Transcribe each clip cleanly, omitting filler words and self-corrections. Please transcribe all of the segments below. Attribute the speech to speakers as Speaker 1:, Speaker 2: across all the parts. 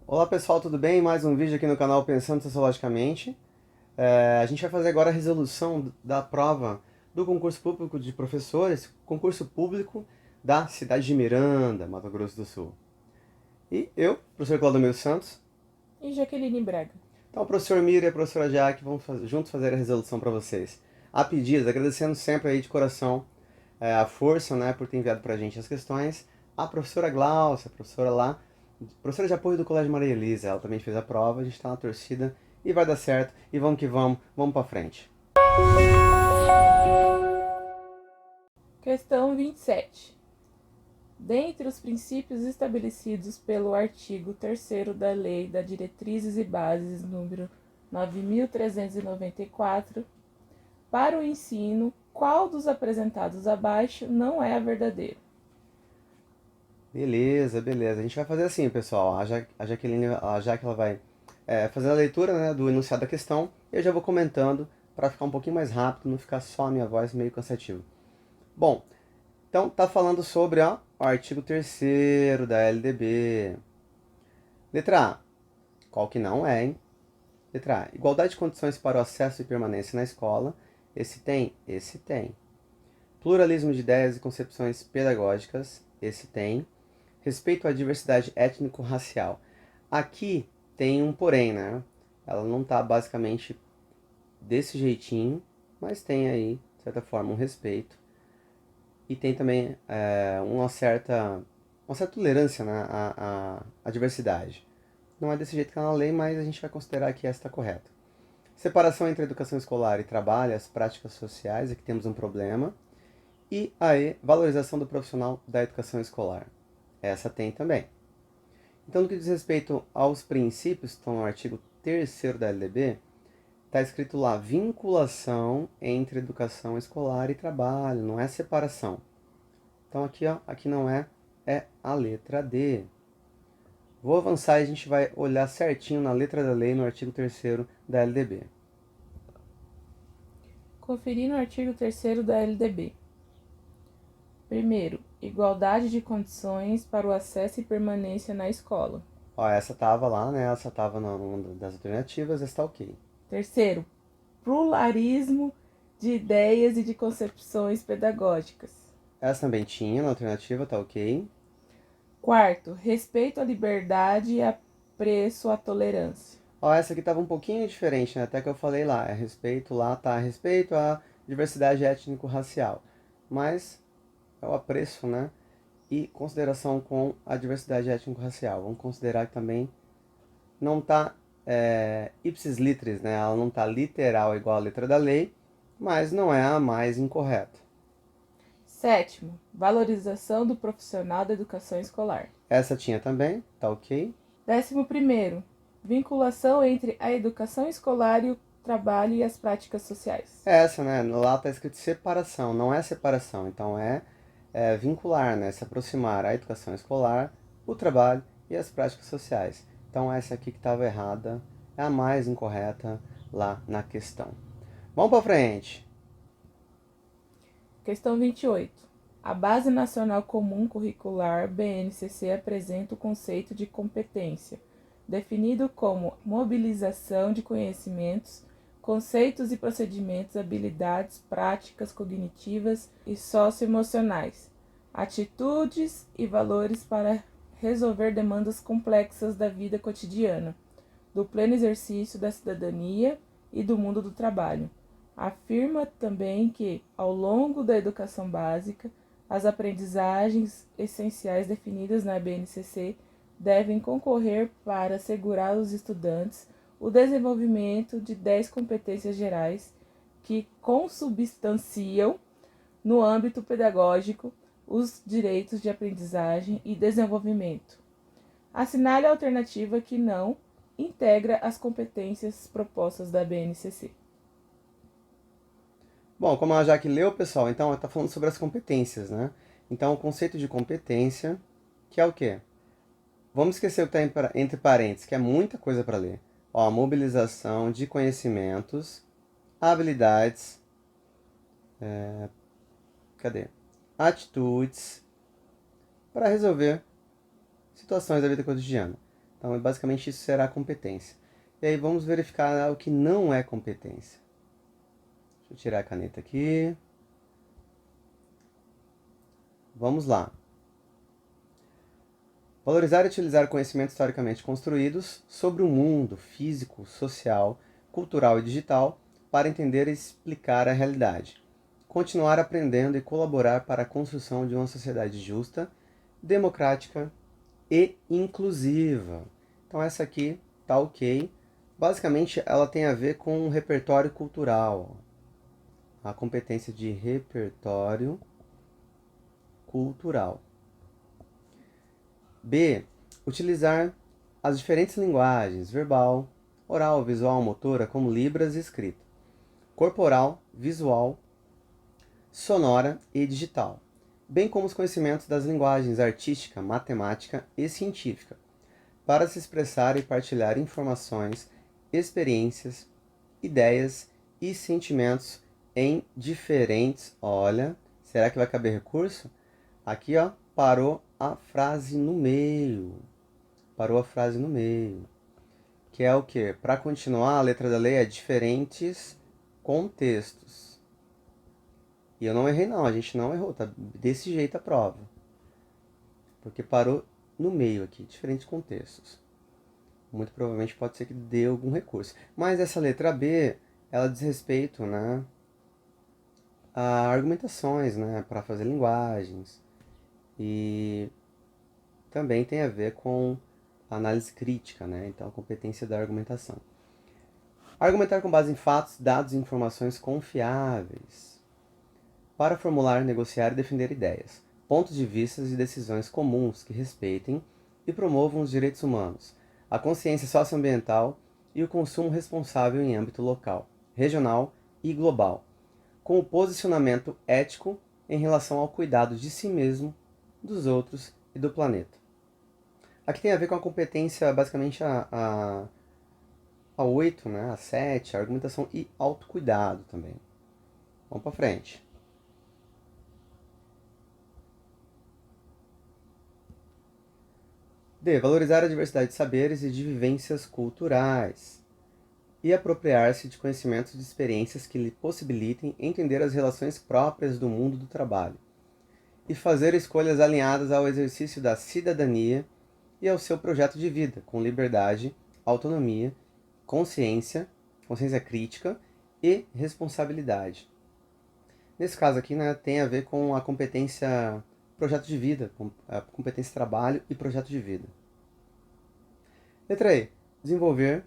Speaker 1: Olá pessoal, tudo bem? Mais um vídeo aqui no canal Pensando Sociologicamente. A gente vai fazer agora a resolução da prova do concurso público de professores, concurso público da cidade de Miranda, Mato Grosso do Sul. E eu, professor Claudomiro Santos.
Speaker 2: E Jaqueline Braga.
Speaker 1: Então o professor Mira e a professora Jaque vão juntos fazer a resolução para vocês. A pedidos, agradecendo sempre aí de coração a força, né, por ter enviado para a gente as questões. A professora Glaucia, a professora lá, professora de apoio do Colégio Maria Elisa, ela também fez a prova, a gente está na torcida e vai dar certo. E vamos que vamos para frente.
Speaker 2: Questão 27. Dentre os princípios estabelecidos pelo artigo 3º da Lei das Diretrizes e Bases número 9.394, para o ensino, qual dos apresentados abaixo não é verdadeiro?
Speaker 1: Beleza, beleza. A gente vai fazer assim, pessoal. A Jaqueline, a Jaque, ela vai fazer a leitura, né, do enunciado da questão e eu já vou comentando para ficar um pouquinho mais rápido, não ficar só a minha voz meio cansativo. Bom, então tá falando sobre o artigo 3º da LDB. Letra A. Qual que não é, hein? Letra A. Igualdade de condições para o acesso e permanência na escola. Esse tem? Esse tem. Pluralismo de ideias e concepções pedagógicas. Esse tem. Respeito à diversidade étnico-racial. Aqui tem um porém, né? Ela não está basicamente desse jeitinho, mas tem aí, de certa forma, um respeito. E tem também uma certa tolerância, né, à diversidade. Não é desse jeito que está na lei, mas a gente vai considerar que essa está correta. Separação entre educação escolar e trabalho, as práticas sociais, aqui temos um problema. E aí, valorização do profissional da educação escolar. Essa tem também. Então, no que diz respeito aos princípios que estão no artigo 3º da LDB, está escrito lá vinculação entre educação escolar e trabalho, não é separação. Então aqui, aqui não é a letra D. Vou avançar e a gente vai olhar certinho na letra da lei no artigo 3º da LDB.
Speaker 2: Conferir no artigo 3º da LDB. Primeiro, igualdade de condições para o acesso e permanência na escola.
Speaker 1: Ó, essa tava lá, né? Essa tava numa das alternativas, essa tá ok.
Speaker 2: Terceiro, pluralismo de ideias e de concepções pedagógicas.
Speaker 1: Essa também tinha na alternativa, tá ok.
Speaker 2: Quarto, respeito à liberdade e apreço à tolerância.
Speaker 1: Ó, essa aqui tava um pouquinho diferente, né? Até que eu falei lá, é respeito lá, tá? Respeito à diversidade étnico-racial. Mas é o apreço, né? E consideração com a diversidade étnico-racial. Vamos considerar que também não está ipsis literis, né? Ela não está literal igual à letra da lei, mas não é a mais incorreta.
Speaker 2: Sétimo, valorização do profissional da educação escolar.
Speaker 1: Essa tinha também, tá ok.
Speaker 2: 11º, vinculação entre a educação escolar e o trabalho e as práticas sociais.
Speaker 1: Essa, né? Lá está escrito separação, não é separação, então é vincular, né? Se aproximar a educação escolar, o trabalho e as práticas sociais. Então essa aqui que estava errada é a mais incorreta lá na questão. Vamos para frente.
Speaker 2: Questão 28. A Base Nacional Comum Curricular, BNCC, apresenta o conceito de competência, definido como mobilização de conhecimentos, conceitos e procedimentos, habilidades, práticas cognitivas e socioemocionais, atitudes e valores para resolver demandas complexas da vida cotidiana, do pleno exercício da cidadania e do mundo do trabalho. Afirma também que, ao longo da educação básica, as aprendizagens essenciais definidas na BNCC devem concorrer para assegurar aos estudantes o desenvolvimento de 10 competências gerais que consubstanciam, no âmbito pedagógico, os direitos de aprendizagem e desenvolvimento. Assinale a alternativa que não integra as competências propostas da BNCC.
Speaker 1: Bom, como a Jaque leu, pessoal, então está falando sobre as competências, né? Então, o conceito de competência, que é o quê? Vamos esquecer o que está entre parênteses, que é muita coisa para ler. Ó, mobilização de conhecimentos, habilidades, cadê? Atitudes para resolver situações da vida cotidiana. Então, basicamente, isso será competência. E aí, vamos verificar o que não é competência. Deixa eu tirar a caneta aqui. Vamos lá. Valorizar e utilizar conhecimentos historicamente construídos sobre o mundo físico, social, cultural e digital para entender e explicar a realidade. Continuar aprendendo e colaborar para a construção de uma sociedade justa, democrática e inclusiva. Então essa aqui tá ok. Basicamente ela tem a ver com o repertório cultural. A competência de repertório cultural. B. Utilizar as diferentes linguagens, verbal, oral, visual, motora, como libras e escrita, corporal, visual, sonora e digital, bem como os conhecimentos das linguagens artística, matemática e científica, para se expressar e partilhar informações, experiências, ideias e sentimentos em diferentes... Olha, será que vai caber recurso? Aqui, ó, parou a frase no meio. Parou a frase no meio. Que é o quê? Para continuar, a letra da lei é diferentes contextos. E eu não errei não, a gente não errou, tá desse jeito a prova. Porque parou no meio aqui, diferentes contextos. Muito provavelmente pode ser que dê algum recurso. Mas essa letra B, ela diz respeito, né, a argumentações, né, para fazer linguagens. E também tem a ver com análise crítica, né? Então, a competência da argumentação. Argumentar com base em fatos, dados e informações confiáveis. Para formular, negociar e defender ideias, pontos de vista e decisões comuns que respeitem e promovam os direitos humanos, a consciência socioambiental e o consumo responsável em âmbito local, regional e global, com o posicionamento ético em relação ao cuidado de si mesmo, dos outros e do planeta. Aqui tem a ver com a competência, basicamente, a 8, né? A 7, a argumentação e autocuidado também. Vamos para frente. D. Valorizar a diversidade de saberes e de vivências culturais. E apropriar-se de conhecimentos e de experiências que lhe possibilitem entender as relações próprias do mundo do trabalho. E fazer escolhas alinhadas ao exercício da cidadania e ao seu projeto de vida, com liberdade, autonomia, consciência crítica e responsabilidade. Nesse caso aqui, né, tem a ver com a competência projeto de vida, com a competência trabalho e projeto de vida. Letra E. Desenvolver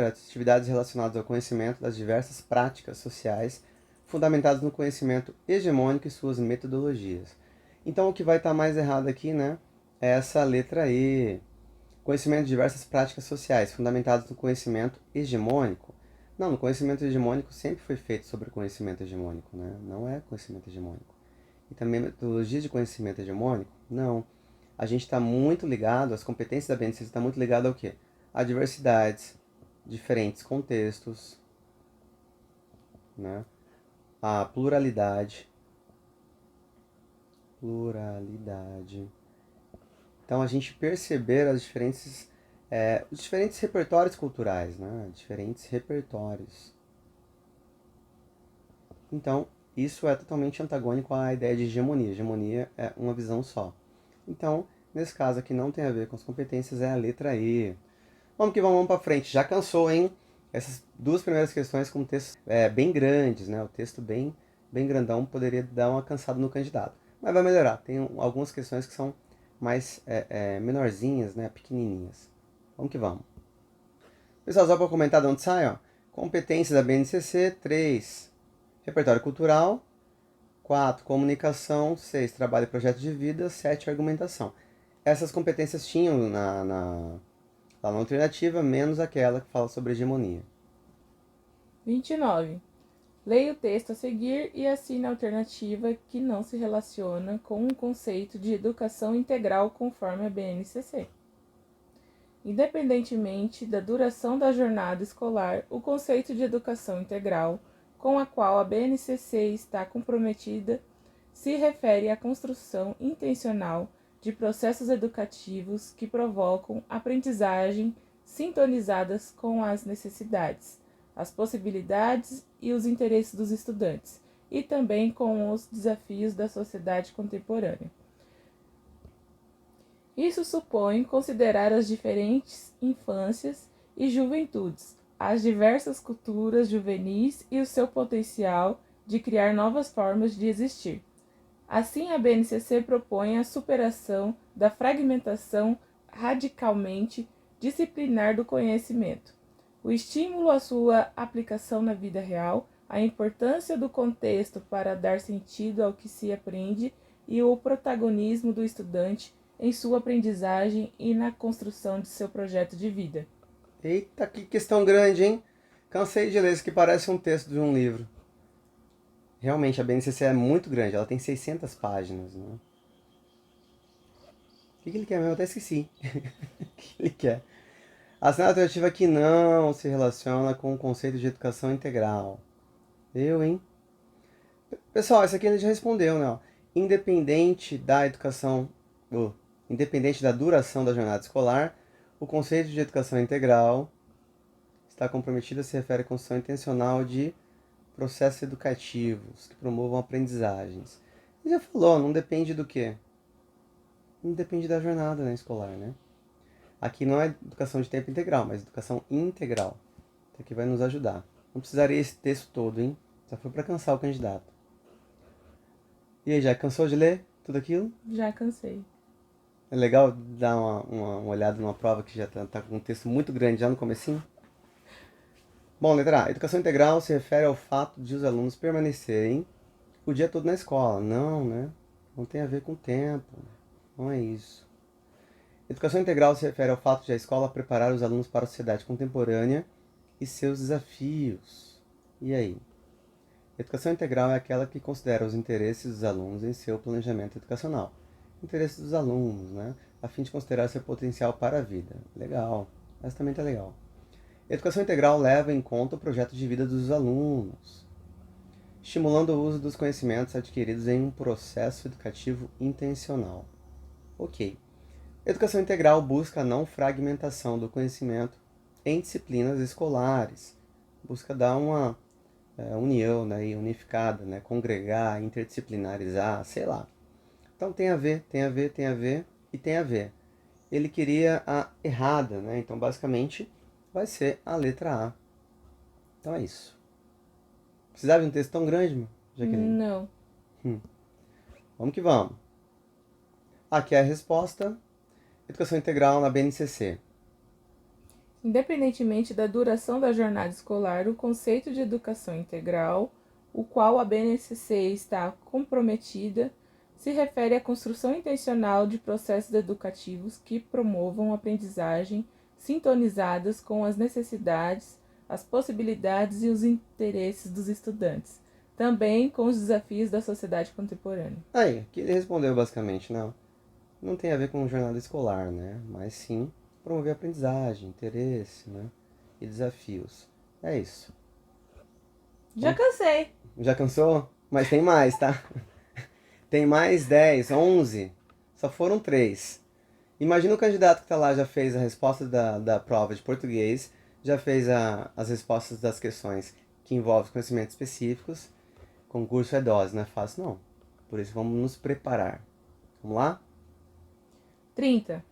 Speaker 1: atividades relacionadas ao conhecimento das diversas práticas sociais fundamentadas no conhecimento hegemônico e suas metodologias. Então, o que vai estar mais errado aqui, né, é essa letra E. Conhecimento de diversas práticas sociais fundamentadas no conhecimento hegemônico. Não, no conhecimento hegemônico sempre foi feito sobre o conhecimento hegemônico, né? Não é conhecimento hegemônico. E também metodologias de conhecimento hegemônico? Não. A gente está muito ligado, as competências da BNCC estão muito ligadas ao quê? A diversidades, diferentes contextos, né? A pluralidade. Então, a gente perceber os diferentes repertórios culturais, né? Diferentes repertórios. Então, isso é totalmente antagônico à ideia de hegemonia. Hegemonia é uma visão só. Então, nesse caso aqui não tem a ver com as competências, é a letra E. Vamos para frente. Já cansou, hein? Essas duas primeiras questões com textos bem grandes, né? O texto bem grandão poderia dar uma cansada no candidato. Mas vai melhorar. Tem algumas questões que são mais menorzinhas, né? Pequenininhas. Vamos que vamos. Pessoal, só para comentar de onde sai, ó. Competência da BNCC, 3. Repertório cultural. 4. Comunicação. 6. Trabalho e projeto de vida. 7. Argumentação. Essas competências tinham lá na alternativa, menos aquela que fala sobre hegemonia.
Speaker 2: 29. Leia o texto a seguir e assine a alternativa que não se relaciona com o conceito de educação integral conforme a BNCC. Independentemente da duração da jornada escolar, o conceito de educação integral, com a qual a BNCC está comprometida, se refere à construção intencional de processos educativos que provocam aprendizagem sintonizadas com as necessidades, as possibilidades e os interesses dos estudantes, e também com os desafios da sociedade contemporânea. Isso supõe considerar as diferentes infâncias e juventudes, as diversas culturas juvenis e o seu potencial de criar novas formas de existir. Assim, a BNCC propõe a superação da fragmentação radicalmente disciplinar do conhecimento, o estímulo à sua aplicação na vida real, a importância do contexto para dar sentido ao que se aprende e o protagonismo do estudante em sua aprendizagem e na construção de seu projeto de vida.
Speaker 1: Eita, que questão grande, hein? Cansei de ler isso que parece um texto de um livro. Realmente, a BNCC é muito grande, ela tem 600 páginas, né? O que ele quer mesmo? Eu até esqueci. O que ele quer? A assinatura alternativa que não se relaciona com o conceito de educação integral. Hein? Pessoal, isso aqui ele já respondeu, né? Independente da educação, independente da duração da jornada escolar, o conceito de educação integral está comprometido, se refere à construção intencional de processos educativos que promovam aprendizagens. Ele já falou, não depende do quê? Não depende da jornada, né, escolar, né? Aqui não é educação de tempo integral, mas educação integral. Isso aqui vai nos ajudar. Não precisaria esse texto todo, hein? Só foi para cansar o candidato. E aí, já cansou de ler tudo aquilo?
Speaker 2: Já cansei.
Speaker 1: É legal dar uma olhada numa prova que já tá com um texto muito grande já no comecinho? Bom, letra A. Educação integral se refere ao fato de os alunos permanecerem o dia todo na escola. Não, né? Não tem a ver com o tempo. Não é isso. Educação integral se refere ao fato de a escola preparar os alunos para a sociedade contemporânea e seus desafios. E aí? Educação integral é aquela que considera os interesses dos alunos em seu planejamento educacional. Interesses dos alunos, né? A fim de considerar seu potencial para a vida. Legal. Essa também tá legal. Educação integral leva em conta o projeto de vida dos alunos, estimulando o uso dos conhecimentos adquiridos em um processo educativo intencional. Ok. Educação integral busca a não fragmentação do conhecimento em disciplinas escolares. Busca dar uma união, né, e unificada, né, congregar, interdisciplinarizar, sei lá. Então tem a ver, tem a ver, tem a ver e tem a ver. Ele queria a errada, né? Então basicamente vai ser a letra A. Então é isso. Precisava de um texto tão grande, Jaqueline?
Speaker 2: Não.
Speaker 1: Vamos que vamos. Aqui é a resposta. Educação integral na BNCC.
Speaker 2: Independentemente da duração da jornada escolar, o conceito de educação integral, o qual a BNCC está comprometida, se refere à construção intencional de processos educativos que promovam aprendizagem sintonizadas com as necessidades, as possibilidades e os interesses dos estudantes, também com os desafios da sociedade contemporânea.
Speaker 1: Aí, aqui ele respondeu basicamente, não tem a ver com jornada escolar, né? Mas sim promover aprendizagem, interesse, né? E desafios. É isso.
Speaker 2: Já cansei.
Speaker 1: Já cansou? Mas tem mais, tá? Tem mais 10, 11. Só foram 3. Imagina o candidato que está lá, já fez a resposta da prova de português, já fez as respostas das questões que envolvem conhecimentos específicos. Concurso é dose, não é fácil não. Por isso vamos nos preparar. Vamos lá?
Speaker 2: 30.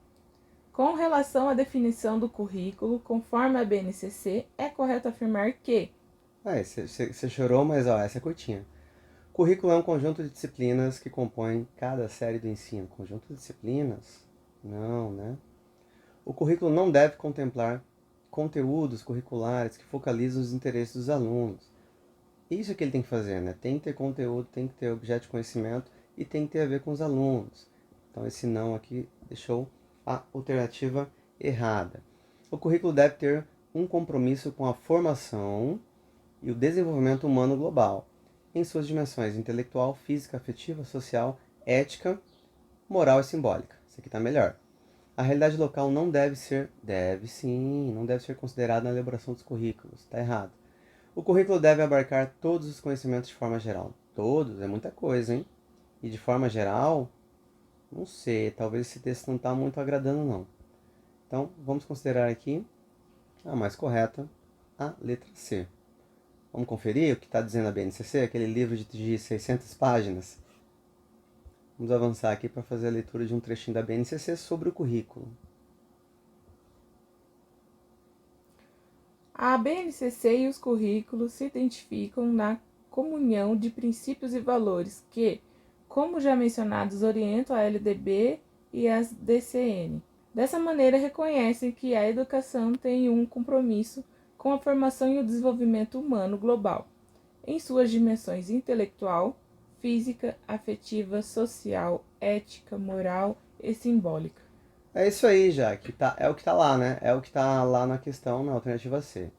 Speaker 2: Com relação à definição do currículo, conforme a BNCC, é correto afirmar que
Speaker 1: Você chorou, mas ó, essa é curtinha. Currículo é um conjunto de disciplinas que compõem cada série do ensino. Conjunto de disciplinas? Não, né? O currículo não deve contemplar conteúdos curriculares que focalizam os interesses dos alunos. Isso que ele tem que fazer, né? Tem que ter conteúdo, tem que ter objeto de conhecimento e tem que ter a ver com os alunos. Então esse não aqui deixou a alternativa errada. O currículo deve ter um compromisso com a formação e o desenvolvimento humano global, em suas dimensões intelectual, física, afetiva, social, ética, moral e simbólica. Isso aqui está melhor. A realidade local não deve ser, não deve ser considerada na elaboração dos currículos. Está errado. O currículo deve abarcar todos os conhecimentos de forma geral. Todos, é muita coisa, hein? E de forma geral, Não sei, talvez esse texto não está muito agradando não. Então, vamos considerar aqui a mais correta, a letra C. Vamos conferir o que está dizendo a BNCC, aquele livro de 600 páginas? Vamos avançar aqui para fazer a leitura de um trechinho da BNCC sobre o currículo.
Speaker 2: A BNCC e os currículos se identificam na comunhão de princípios e valores que, como já mencionados, orientam a LDB e as DCN. Dessa maneira, reconhecem que a educação tem um compromisso com a formação e o desenvolvimento humano global, em suas dimensões intelectual, física, afetiva, social, ética, moral e simbólica.
Speaker 1: É isso aí, Jaque. É o que está lá, né? É o que está lá na questão, na alternativa C.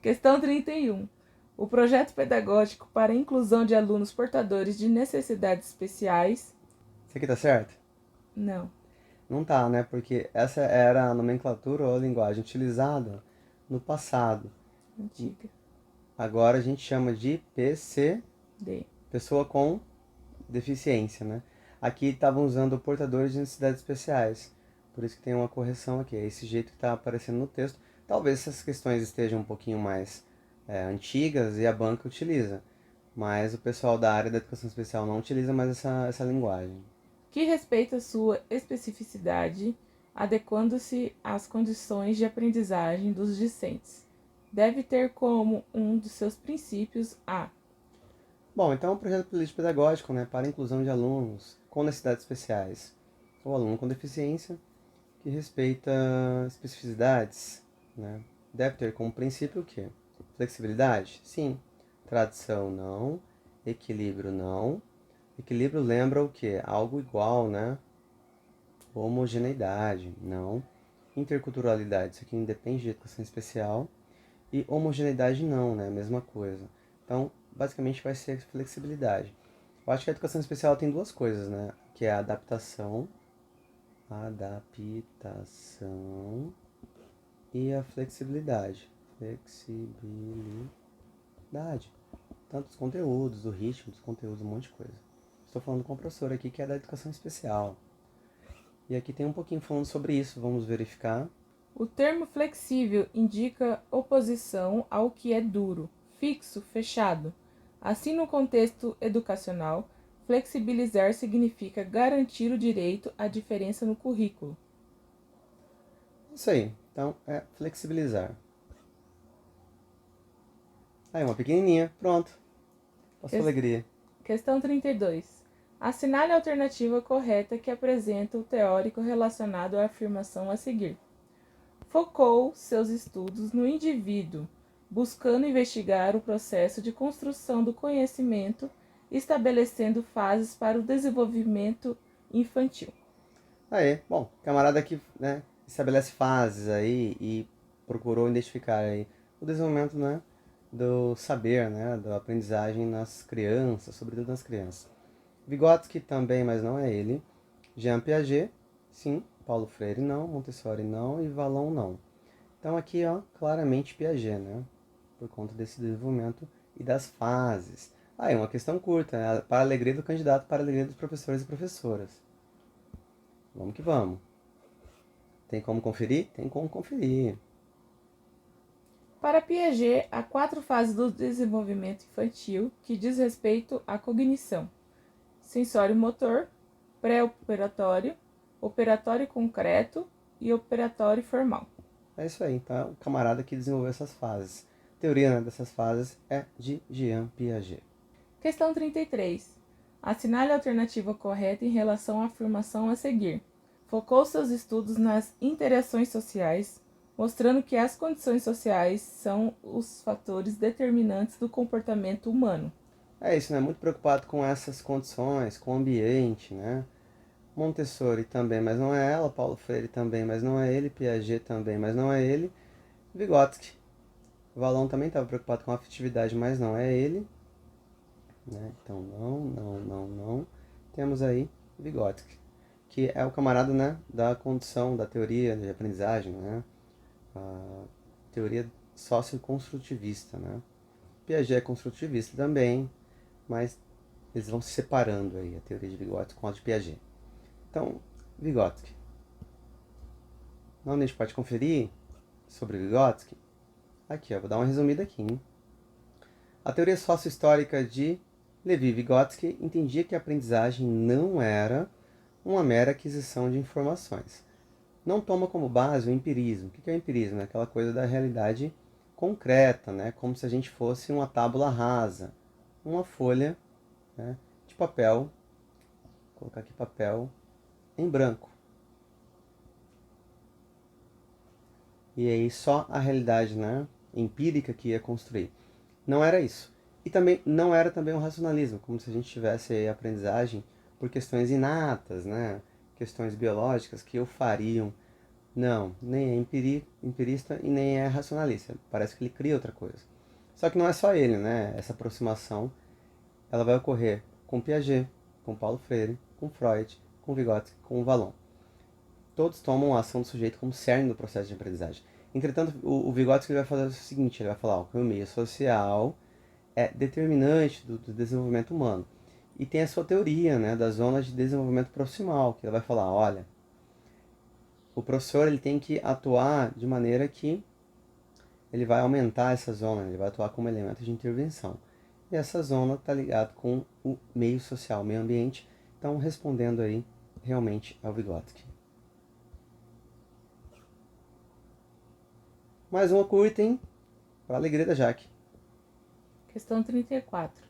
Speaker 2: Questão 31. O projeto pedagógico para a inclusão de alunos portadores de necessidades especiais.
Speaker 1: Isso aqui tá certo?
Speaker 2: Não.
Speaker 1: Não tá, né? Porque essa era a nomenclatura ou a linguagem utilizada no passado.
Speaker 2: Antiga.
Speaker 1: Agora a gente chama de PC,
Speaker 2: D.
Speaker 1: pessoa com deficiência, né? Aqui estavam usando portadores de necessidades especiais. Por isso que tem uma correção aqui. É esse jeito que está aparecendo no texto. Talvez essas questões estejam um pouquinho mais antigas e a banca utiliza. Mas o pessoal da área da educação especial não utiliza mais essa linguagem.
Speaker 2: Que respeita sua especificidade, adequando-se às condições de aprendizagem dos discentes. Deve ter como um dos seus princípios a.
Speaker 1: Bom, então é um projeto político pedagógico, né, para a inclusão de alunos com necessidades especiais, ou aluno com deficiência, que respeita especificidades, né? Deve ter como princípio o quê? Flexibilidade? Sim. Tradição? Não. Equilíbrio? Não. Equilíbrio lembra o quê? Algo igual, né? Homogeneidade? Não. Interculturalidade? Isso aqui independe de educação especial. E homogeneidade não, né? Mesma coisa. Então, basicamente vai ser flexibilidade. Eu acho que a educação especial tem duas coisas, né? Que é a adaptação e a flexibilidade. Flexibilidade. Tanto dos conteúdos, do ritmo dos conteúdos, um monte de coisa. Estou falando com o professor aqui que é da educação especial. E aqui tem um pouquinho falando sobre isso, vamos verificar.
Speaker 2: O termo flexível indica oposição ao que é duro, fixo, fechado. Assim, no contexto educacional, flexibilizar significa garantir o direito à diferença no currículo.
Speaker 1: Isso aí, então é flexibilizar. Aí, uma pequenininha, pronto. Passou alegria.
Speaker 2: Questão 32. Assinale a alternativa correta que apresenta o teórico relacionado à afirmação a seguir. Focou seus estudos no indivíduo, buscando investigar o processo de construção do conhecimento, estabelecendo fases para o desenvolvimento infantil.
Speaker 1: Aí, bom, camarada aqui, né, estabelece fases aí e procurou identificar aí o desenvolvimento, né, do saber, né, da aprendizagem nas crianças, sobretudo nas crianças. Vygotsky também, mas não é ele. Jean Piaget, sim. Paulo Freire não, Montessori não e Vallon não. Então aqui, ó, claramente Piaget, né, por conta desse desenvolvimento e das fases. Aí, uma questão curta, né, para a alegria do candidato, para a alegria dos professores e professoras. Vamos que vamos. Tem como conferir? Tem como conferir.
Speaker 2: Para Piaget, há 4 fases do desenvolvimento infantil que diz respeito à cognição: sensório-motor, pré-operatório, operatório concreto e operatório formal.
Speaker 1: É isso aí, então é o camarada que desenvolveu essas fases. A teoria, né, dessas fases é de Jean Piaget.
Speaker 2: Questão 33. Assinale a alternativa correta em relação à afirmação a seguir. Focou seus estudos nas interações sociais, mostrando que as condições sociais são os fatores determinantes do comportamento humano.
Speaker 1: É isso, né? Muito preocupado com essas condições, com o ambiente, né? Montessori também, mas não é ela. Paulo Freire também, mas não é ele. Piaget também, mas não é ele. Vygotsky. Vallon também estava preocupado com a afetividade, mas não é ele. Né? Então, não. Temos aí Vygotsky, que é o camarada, né, da condição, da teoria de aprendizagem, né? A teoria socioconstrutivista, né? Piaget é construtivista também, mas eles vão se separando aí, a teoria de Vygotsky com a de Piaget. Então, Vygotsky. Onde a gente pode conferir sobre Vygotsky? Aqui, vou dar uma resumida aqui. Hein? A teoria sócio-histórica de Levi Vygotsky entendia que a aprendizagem não era uma mera aquisição de informações. Não toma como base o empirismo. O que é o empirismo? É aquela coisa da realidade concreta, né? Como se a gente fosse uma tábula rasa, uma folha, né, de papel, vou colocar aqui papel em branco. E aí só a realidade, né, empírica que ia construir. Não era isso. E também não era também um racionalismo, como se a gente tivesse aí aprendizagem por questões inatas, né, questões biológicas que o fariam. Não, nem é empirista e nem é racionalista. Parece que ele cria outra coisa. Só que não é só ele, né? Essa aproximação ela vai ocorrer com Piaget, com Paulo Freire, com Freud, com Vygotsky, com Vallon. Todos tomam a ação do sujeito como cerne do processo de aprendizagem. Entretanto, o Vygotsky vai fazer o seguinte, ele vai falar que o meio social é determinante do desenvolvimento humano. E tem a sua teoria, né, das zonas de desenvolvimento proximal, que ele vai falar, olha, o professor ele tem que atuar de maneira que ele vai aumentar essa zona, ele vai atuar como elemento de intervenção. E essa zona está ligada com o meio social, o meio ambiente. Então, respondendo aí realmente ao Vygotsky. Mais um oculto item para a alegria da Jaque.
Speaker 2: Questão 34.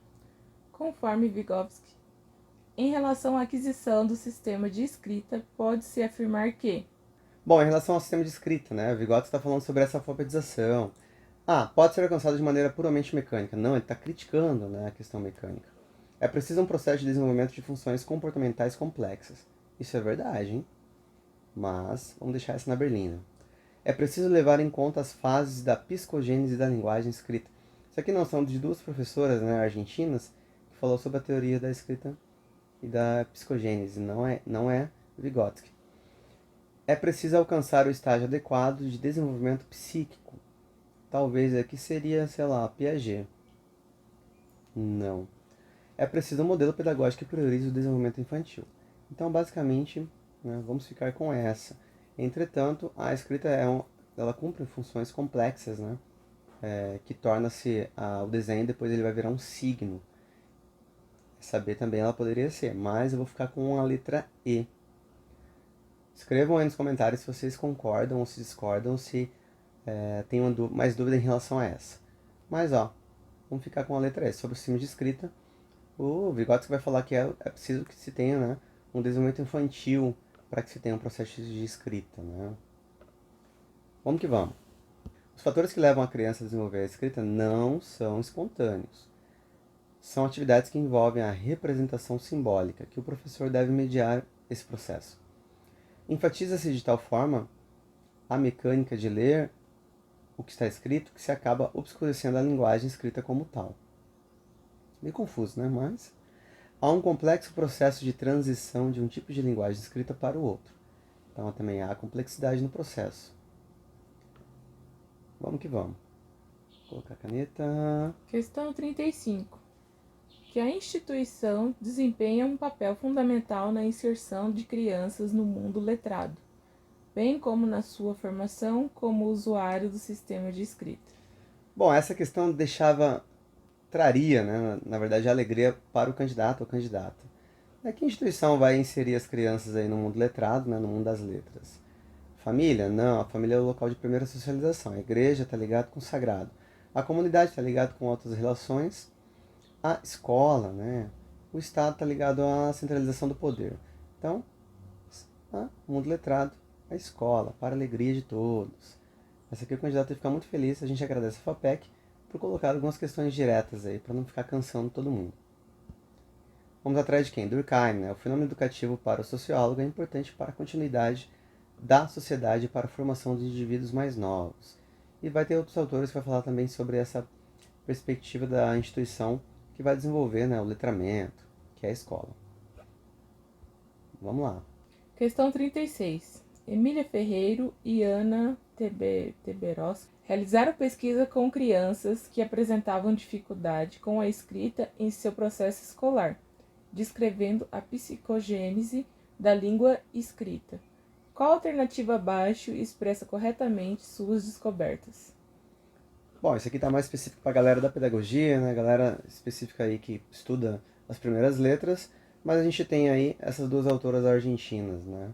Speaker 2: Conforme Vygotsky, em relação à aquisição do sistema de escrita, pode-se afirmar que...
Speaker 1: Bom, em relação ao sistema de escrita, né? O Vygotsky está falando sobre essa alfabetização. Pode ser alcançado de maneira puramente mecânica. Não, ele está criticando, né, a questão mecânica. É preciso um processo de desenvolvimento de funções comportamentais complexas. Isso é verdade, hein? Mas vamos deixar isso na berlinda. É preciso levar em conta as fases da psicogênese da linguagem escrita. Isso aqui não são de duas professoras, né, argentinas que falou sobre a teoria da escrita e da psicogênese. Não é Vygotsky. É preciso alcançar o estágio adequado de desenvolvimento psíquico. Talvez aqui seria, sei lá, Piaget. Não. É preciso um modelo pedagógico que priorize o desenvolvimento infantil. Então, basicamente, né, vamos ficar com essa. Entretanto, a escrita ela cumpre funções complexas, né, que torna-se o desenho, depois ele vai virar um signo. Saber também ela poderia ser, mas eu vou ficar com a letra E. Escrevam aí nos comentários se vocês concordam ou se discordam, se tem mais dúvida em relação a essa. Mas, vamos ficar com a letra E. Sobre o sistema de escrita, o Vygotsky vai falar que é preciso que se tenha, né, um desenvolvimento infantil para que se tenha um processo de escrita. Né? Vamos que vamos. Os fatores que levam a criança a desenvolver a escrita não são espontâneos. São atividades que envolvem a representação simbólica, que o professor deve mediar esse processo. Enfatiza-se de tal forma a mecânica de ler o que está escrito que se acaba obscurecendo a linguagem escrita como tal. Meio confuso, né? Mas há um complexo processo de transição de um tipo de linguagem escrita para o outro. Então também há complexidade no processo. Vamos que vamos. Vou colocar a caneta.
Speaker 2: Questão 35. Que a instituição desempenha um papel fundamental na inserção de crianças no mundo letrado, bem como na sua formação como usuário do sistema de escrita.
Speaker 1: Bom, essa questão traria, né, na verdade, alegria para o candidato ou candidata. Que instituição vai inserir as crianças aí no mundo letrado, né, no mundo das letras? Família? Não, a família é o local de primeira socialização. A igreja está ligado com o sagrado. A comunidade está ligado com outras relações. A escola, né? O Estado está ligado à centralização do poder. Então, o mundo letrado, a escola, para a alegria de todos. Essa aqui o candidato vai ficar muito feliz. A gente agradece a FAPEC por colocar algumas questões diretas aí, para não ficar cansando todo mundo. Vamos atrás de quem? Durkheim, né? O fenômeno educativo para o sociólogo é importante para a continuidade da sociedade e para a formação de indivíduos mais novos. E vai ter outros autores que vão falar também sobre essa perspectiva da instituição que vai desenvolver, né, o letramento, que é a escola. Vamos lá.
Speaker 2: Questão 36. Emília Ferreiro e Ana Teberoski realizaram pesquisa com crianças que apresentavam dificuldade com a escrita em seu processo escolar, descrevendo a psicogênese da língua escrita. Qual alternativa abaixo expressa corretamente suas descobertas?
Speaker 1: Bom, isso aqui está mais específico para a galera da pedagogia, né? Galera específica aí que estuda as primeiras letras, mas a gente tem aí essas duas autoras argentinas, né?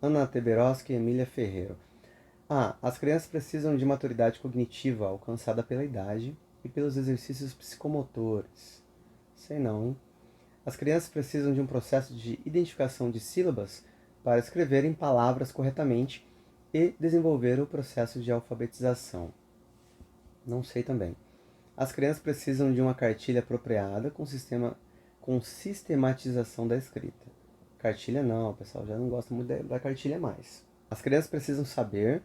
Speaker 1: Ana Teberoski e Emília Ferreiro. As crianças precisam de maturidade cognitiva alcançada pela idade e pelos exercícios psicomotores. Sei não, hein? As crianças precisam de um processo de identificação de sílabas para escreverem palavras corretamente e desenvolver o processo de alfabetização. Não sei também. As crianças precisam de uma cartilha apropriada com sistematização da escrita. Cartilha não, o pessoal já não gosta muito da cartilha mais. As crianças precisam saber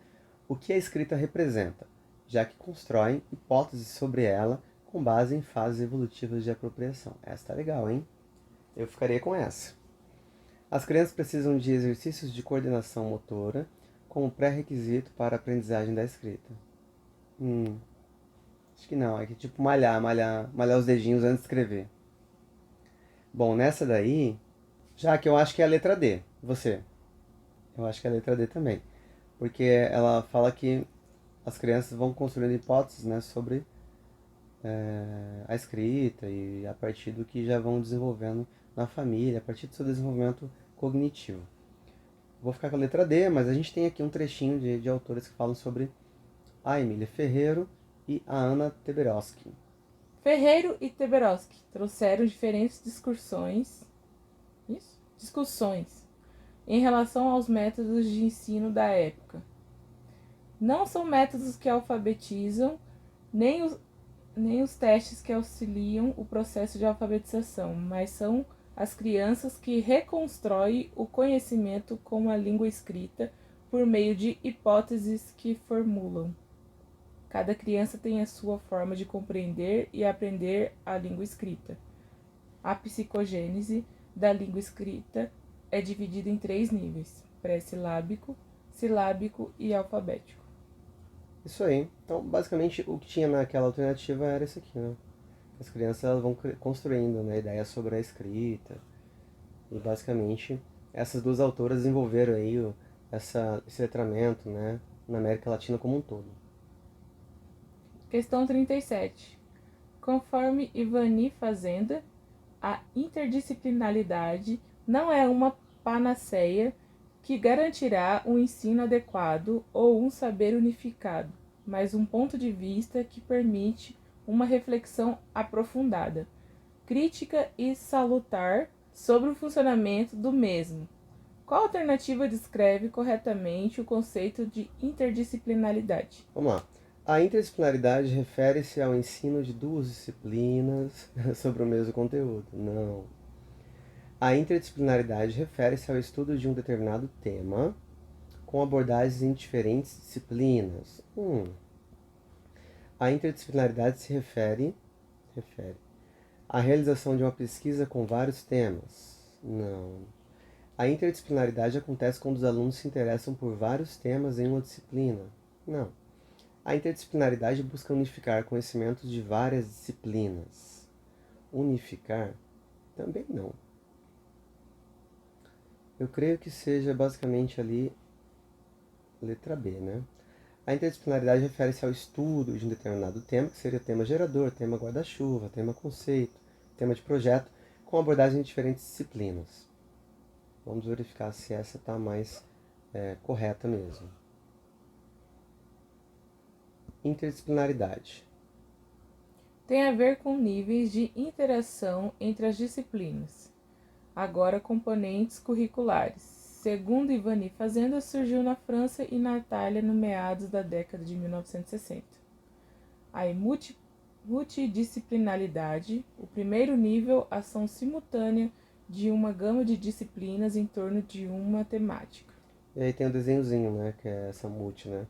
Speaker 1: o que a escrita representa, já que constroem hipóteses sobre ela com base em fases evolutivas de apropriação. Essa tá legal, hein? Eu ficaria com essa. As crianças precisam de exercícios de coordenação motora como pré-requisito para a aprendizagem da escrita. Acho que não, é que tipo malhar os dedinhos antes de escrever. Bom, nessa daí, já que eu acho que é a letra D. Você? Eu acho que é a letra D também. Porque ela fala que as crianças vão construindo hipóteses, né, sobre a escrita e a partir do que já vão desenvolvendo na família, a partir do seu desenvolvimento cognitivo. Vou ficar com a letra D, mas a gente tem aqui um trechinho de autores que falam sobre a Emília Ferreiro e a Ana Teberoski.
Speaker 2: Ferreiro e Teberoski trouxeram diferentes discussões em relação aos métodos de ensino da época. Não são métodos que alfabetizam, nem os testes que auxiliam o processo de alfabetização, mas são as crianças que reconstroem o conhecimento com a língua escrita por meio de hipóteses que formulam. Cada criança tem a sua forma de compreender e aprender a língua escrita. A psicogênese da língua escrita é dividida em 3 níveis: pré-silábico, silábico e alfabético.
Speaker 1: Isso aí. Então, basicamente, o que tinha naquela alternativa era isso aqui, né? As crianças elas vão construindo, né, ideias sobre a escrita. E, basicamente, essas duas autoras desenvolveram aí esse letramento, né, na América Latina como um todo.
Speaker 2: Questão 37. Conforme Ivani Fazenda, a interdisciplinaridade não é uma panaceia que garantirá um ensino adequado ou um saber unificado, mas um ponto de vista que permite uma reflexão aprofundada, crítica e salutar sobre o funcionamento do mesmo. Qual alternativa descreve corretamente o conceito de interdisciplinaridade?
Speaker 1: Vamos lá. A interdisciplinaridade refere-se ao ensino de duas disciplinas sobre o mesmo conteúdo. Não. A interdisciplinaridade refere-se ao estudo de um determinado tema com abordagens em diferentes disciplinas. A interdisciplinaridade se refere à realização de uma pesquisa com vários temas. Não. A interdisciplinaridade acontece quando os alunos se interessam por vários temas em uma disciplina. Não. A interdisciplinaridade busca unificar conhecimentos de várias disciplinas. Unificar? Também não. Eu creio que seja basicamente ali letra B, né? A interdisciplinaridade refere-se ao estudo de um determinado tema, que seria tema gerador, tema guarda-chuva, tema conceito, tema de projeto, com abordagem em diferentes disciplinas. Vamos verificar se essa está mais correta mesmo. Interdisciplinaridade.
Speaker 2: Tem a ver com níveis de interação entre as disciplinas. Agora, componentes curriculares. Segundo Ivani Fazenda, surgiu na França e na Itália no meados da década de 1960. A multidisciplinaridade, o primeiro nível, ação simultânea de uma gama de disciplinas em torno de uma temática.
Speaker 1: E aí tem o desenhozinho, né, que é essa multi, né?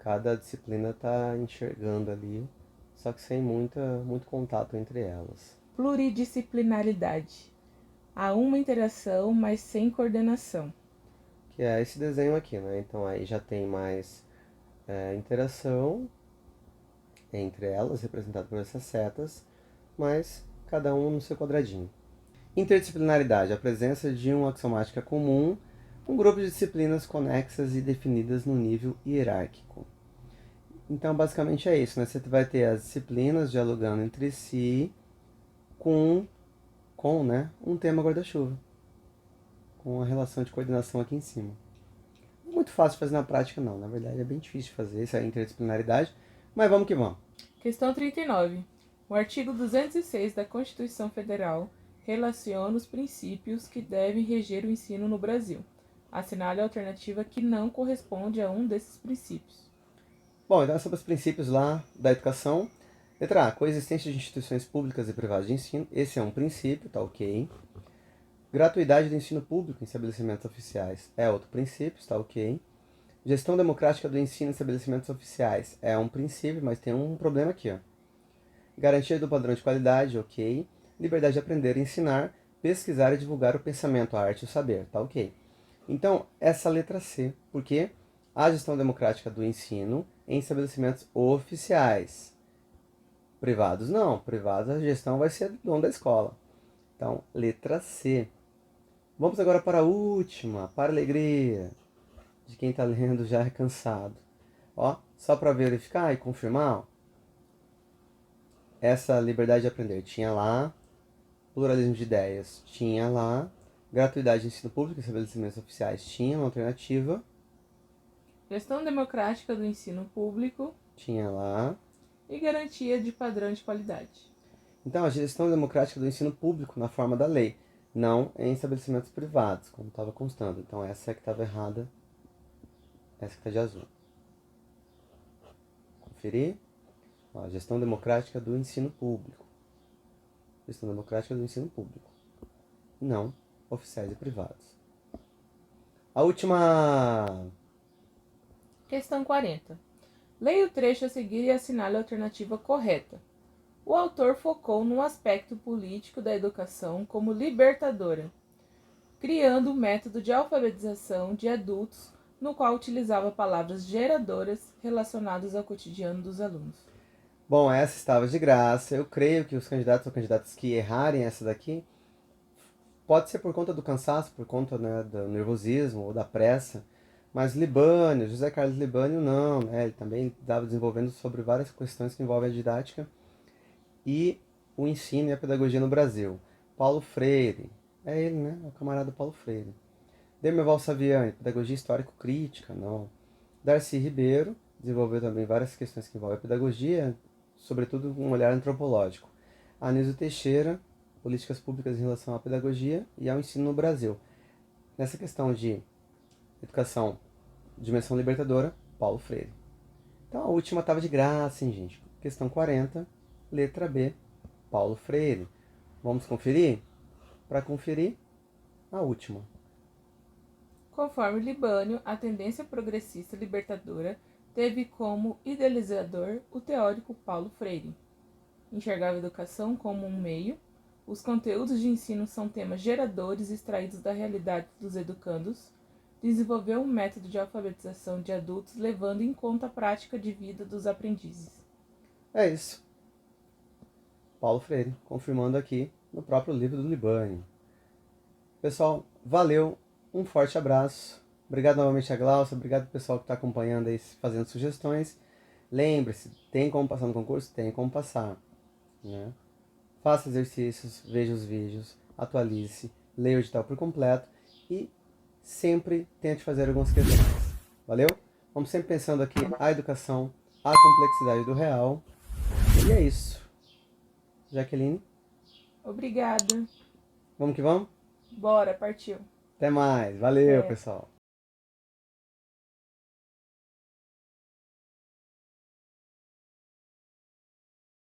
Speaker 1: Cada disciplina está enxergando ali, só que sem muito contato entre elas.
Speaker 2: Pluridisciplinaridade. Há uma interação, mas sem coordenação.
Speaker 1: Que é esse desenho aqui, né? Então aí já tem mais interação entre elas, representada por essas setas, mas cada um no seu quadradinho. Interdisciplinaridade, a presença de uma axiomática comum, um grupo de disciplinas conexas e definidas no nível hierárquico. Então, basicamente é isso, né? Você vai ter as disciplinas dialogando entre si com né, um tema guarda-chuva, com a relação de coordenação aqui em cima. Muito fácil de fazer na prática, não. Na verdade, é bem difícil de fazer essa interdisciplinaridade, mas vamos que vamos.
Speaker 2: Questão 39. O artigo 206 da Constituição Federal relaciona os princípios que devem reger o ensino no Brasil. Assinale a alternativa que não corresponde a um desses princípios.
Speaker 1: Bom, então sobre os princípios lá da educação. Letra A, coexistência de instituições públicas e privadas de ensino. Esse é um princípio, tá ok. Gratuidade do ensino público em estabelecimentos oficiais é outro princípio, está ok. Gestão democrática do ensino em estabelecimentos oficiais é um princípio, mas tem um problema aqui, ó. Garantia do padrão de qualidade, ok. Liberdade de aprender e ensinar, pesquisar e divulgar o pensamento, a arte e o saber, tá ok. Então, essa letra C, porque a gestão democrática do ensino em estabelecimentos oficiais. Privados não, privados a gestão vai ser do dono da escola. Então, letra C. Vamos agora para a última, para a alegria de quem está lendo já é cansado. Ó, só para verificar e confirmar, ó, essa liberdade de aprender tinha lá, pluralismo de ideias tinha lá, gratuidade de ensino público em estabelecimentos oficiais tinha uma alternativa.
Speaker 2: Gestão democrática do ensino público
Speaker 1: Tinha lá.
Speaker 2: E garantia de padrão de qualidade.
Speaker 1: Então, a gestão democrática do ensino público na forma da lei, não em estabelecimentos privados, como estava constando. Então, essa é que estava errada, essa que está de azul. Conferir. Ó, gestão democrática do ensino público. Gestão democrática do ensino público. Não oficiais e privados. A última.
Speaker 2: Questão 40. Leia o trecho a seguir e assinale a alternativa correta. O autor focou no aspecto político da educação como libertadora, criando um método de alfabetização de adultos no qual utilizava palavras geradoras relacionadas ao cotidiano dos alunos.
Speaker 1: Bom, essa estava de graça. Eu creio que os candidatos ou candidatas que errarem essa daqui, pode ser por conta do cansaço, por conta, né, do nervosismo ou da pressa, mas Libânio, José Carlos Libânio não, né? Ele também estava desenvolvendo sobre várias questões que envolvem a didática e o ensino e a pedagogia no Brasil. Paulo Freire, é ele, né? É o camarada Paulo Freire. Demerval Saviani, pedagogia histórico-crítica, não. Darcy Ribeiro, desenvolveu também várias questões que envolvem a pedagogia, sobretudo com um olhar antropológico. Anísio Teixeira, políticas públicas em relação à pedagogia e ao ensino no Brasil. Nessa questão de educação, dimensão libertadora, Paulo Freire. Então a última estava de graça, hein, gente? Questão 40, letra B, Paulo Freire. Vamos conferir? Para conferir, a última.
Speaker 2: Conforme Libânio, a tendência progressista libertadora teve como idealizador o teórico Paulo Freire. Enxergava a educação como um meio, os conteúdos de ensino são temas geradores extraídos da realidade dos educandos, desenvolveu um método de alfabetização de adultos levando em conta a prática de vida dos aprendizes.
Speaker 1: É isso. Paulo Freire, confirmando aqui no próprio livro do Libânio. Pessoal, valeu, um forte abraço. Obrigado novamente a Glaucia, obrigado ao pessoal que está acompanhando aí, fazendo sugestões. Lembre-se, tem como passar no concurso? Tem como passar. Né? Faça exercícios, veja os vídeos, atualize-se, leia o edital por completo e sempre tente fazer algumas questões. Valeu? Vamos sempre pensando aqui a educação, a complexidade do real. E é isso. Jaqueline?
Speaker 2: Obrigada.
Speaker 1: Vamos que vamos?
Speaker 2: Bora, partiu.
Speaker 1: Até mais. Valeu,
Speaker 2: É.
Speaker 1: pessoal.